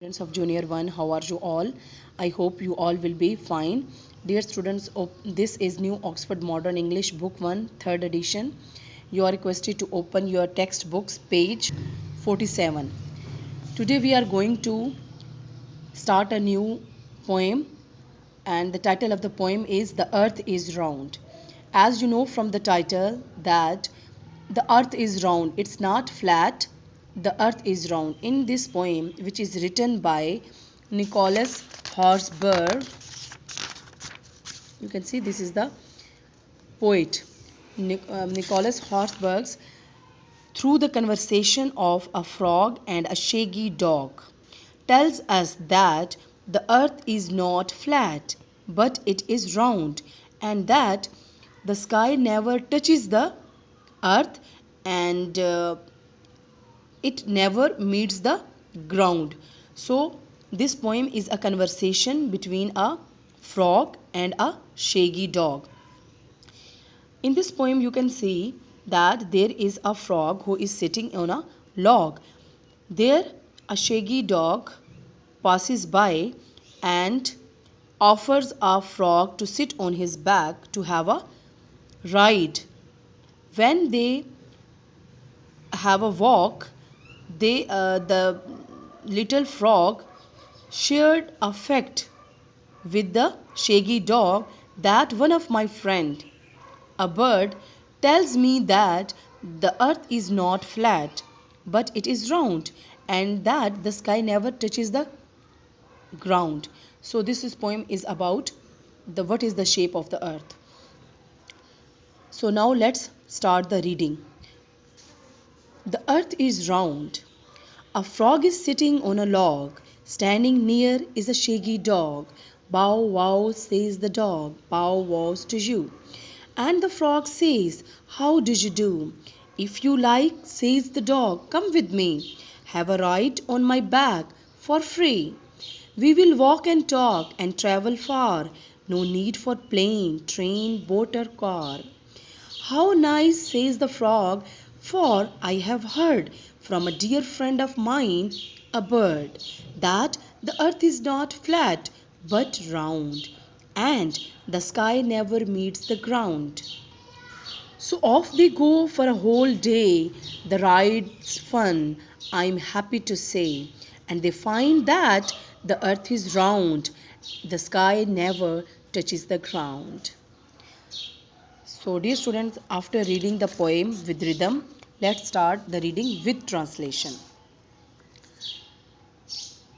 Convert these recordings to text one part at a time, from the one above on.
Students of Junior 1, how are you all? I hope you all will be fine. Dear students, this is New Oxford Modern English Book 1, 3rd edition. You are requested to open your textbooks, page 47. Today we are going to start a new poem, and the title of the poem is The Earth is Round. As you know from the title that the earth is round, it's not flat, the earth is round. In this poem, which is written by Nicholas Horsburgh, you can see this is the poet Nicholas Horsburgh, through the conversation of a frog and a shaggy dog, tells us that the earth is not flat but it is round, and that the sky never touches the earth, and it never meets the ground. So this poem is a conversation between a frog and a shaggy dog. In this poem you can see that there is a frog who is sitting on a log. There a shaggy dog passes by and offers a frog to sit on his back to have a ride. When they have a walk, the little frog shared a fact with the shaggy dog that one of my friend, a bird, tells me that the earth is not flat but it is round, and that the sky never touches the ground. So poem is about the what is the shape of the earth. So now let's start the reading. The earth is round. A frog is sitting on a log. Standing near is a shaggy dog. Bow wow, says the dog. Bow wows to you. And the frog says, how do you do? If you like, says the dog, come with me. Have a ride on my back for free. We will walk and talk and travel far. No need for plane, train, boat or car. How nice, says the frog, for I have heard from a dear friend of mine, a bird, that the earth is not flat but round, and the sky never meets the ground. So off they go for a whole day. The ride's fun, I'm happy to say, and they find that the earth is round, the sky never touches the ground. So, dear students, after reading the poem with rhythm, let's start the reading with translation.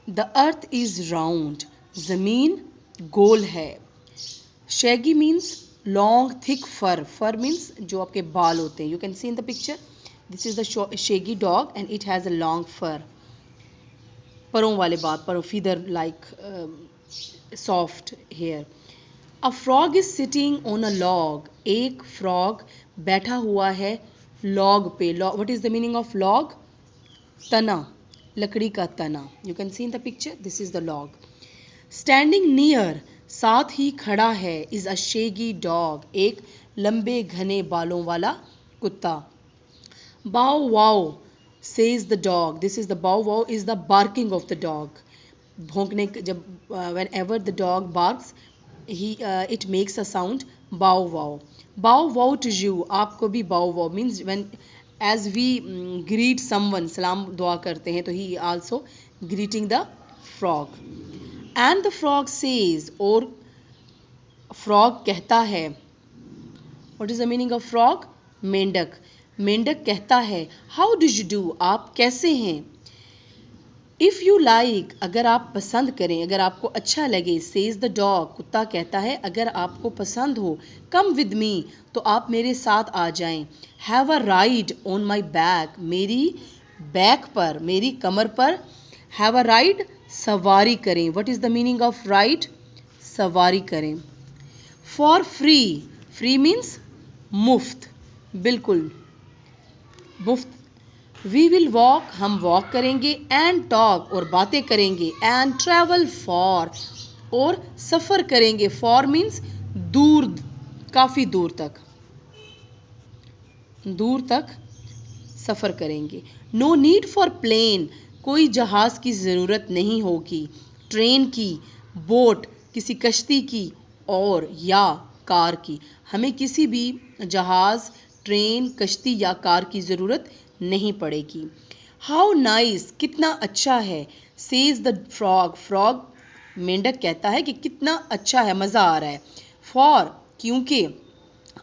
The earth is round. Zameen गोल है. Shaggy means long thick fur. Fur means जो आपके बाल होते हैं. You can see in the picture. This is the shaggy dog and it has a long fur. परों वाले बाल, परों feather like soft hair. A frog is sitting on a log. एक frog बैठा हुआ है log पे. What is the meaning of log? तना, लकड़ी का तना. You can see in the picture, this is the log. Standing near, साथ ही खड़ा है, is a shaggy dog. एक लंबे घने बालों वाला कुत्ता. Bow wow, says the dog. This is the bow wow is the barking of the dog. भौंकने जब whenever the dog barks, it makes a sound bow wow. Bow wow to you. आपको भी bow wow means when as we greet someone, सलाम दुआ करते हैं, तो he also greeting the frog. And the frog says, और frog कहता है. What is the meaning of frog? मेंढक. मेंढक कहता है, how do you do? आप कैसे हैं? If you like, अगर आप पसंद करें, अगर आपको अच्छा लगे, says the dog, कुत्ता कहता है, अगर आपको पसंद हो, come with me, तो आप मेरे साथ आ जाएं. Have a ride on my back, मेरी बैक पर, मेरी कमर पर. Have a ride, सवारी करें. What is the meaning of ride? सवारी करें. For free, free means मुफ्त, बिल्कुल मुफ्त. We will walk, हम walk करेंगे, and talk, और बातें करेंगे, and travel far, और सफ़र करेंगे. For means दूर, काफ़ी दूर तक सफ़र करेंगे. No need for plane, कोई जहाज की ज़रूरत नहीं होगी, ट्रेन की, बोट, किसी कश्ती की और या कार की। हमें किसी भी जहाज, ट्रेन, कश्ती या कार की ज़रूरत नहीं पड़ेगी। हाउ नाइस, कितना अच्छा है। सेज द फ्रॉग, फ्रॉग मेंढक कहता है कि कितना अच्छा है, मज़ा आ रहा है। फॉर, क्योंकि,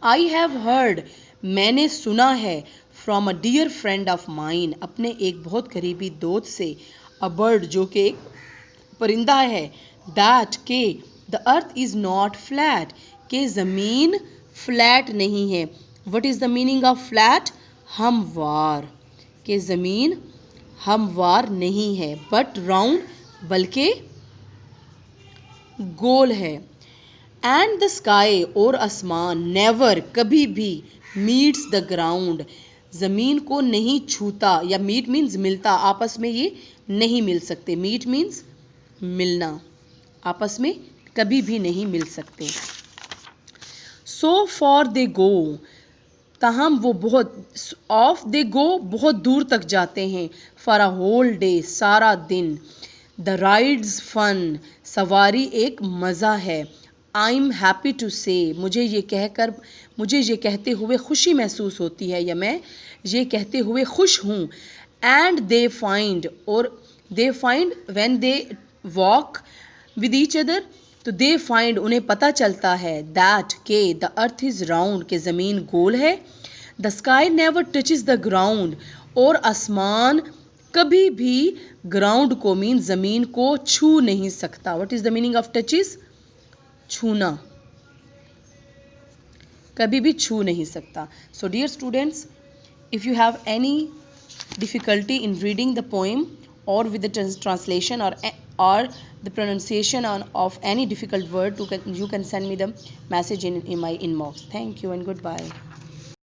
आई हैव हर्ड, मैंने सुना है, from a dear friend of mine, अपने एक बहुत करीबी दोस्त से, अ बर्ड, जो कि एक परिंदा है, दैट के the earth is not flat, के ज़मीन फ्लैट नहीं है। What is the meaning of flat? हमवार, के ज़मीन हमवार नहीं है, बट राउंड, बल्कि गोल है। एंड द स्काई, और आसमान, नेवर, कभी भी, मीट्स द ग्राउंड, ज़मीन को नहीं छूता, या मीट मीन्स मिलता, आपस में ये नहीं मिल सकते। मीट मीन्स मिलना, आपस में कभी भी नहीं मिल सकते। सो फॉर दे गो, ताहम वो बहुत, ऑफ दे गो, बहुत दूर तक जाते हैं, फॉर अ होल डे, सारा दिन, द राइड्स फन, सवारी एक मज़ा है, आई एम हैप्पी टू से, मुझे ये कहते हुए खुशी महसूस होती है, या मैं ये कहते हुए खुश हूँ। एंड दे फाइंड, और they find when they walk with each other, तो दे फाइंड, उन्हें पता चलता है, दैट के द अर्थ इज राउंड, के ज़मीन गोल है, the sky never touches the ground, और आसमान कभी भी ग्राउंड को, मीन ज़मीन को छू नहीं सकता। What is the meaning of touches? छूना, कभी भी छू नहीं सकता। So dear students, if you have any difficulty in reading the poem or with the translation or the pronunciation of any difficult word, you can send me the message in my inbox. Thank you and goodbye.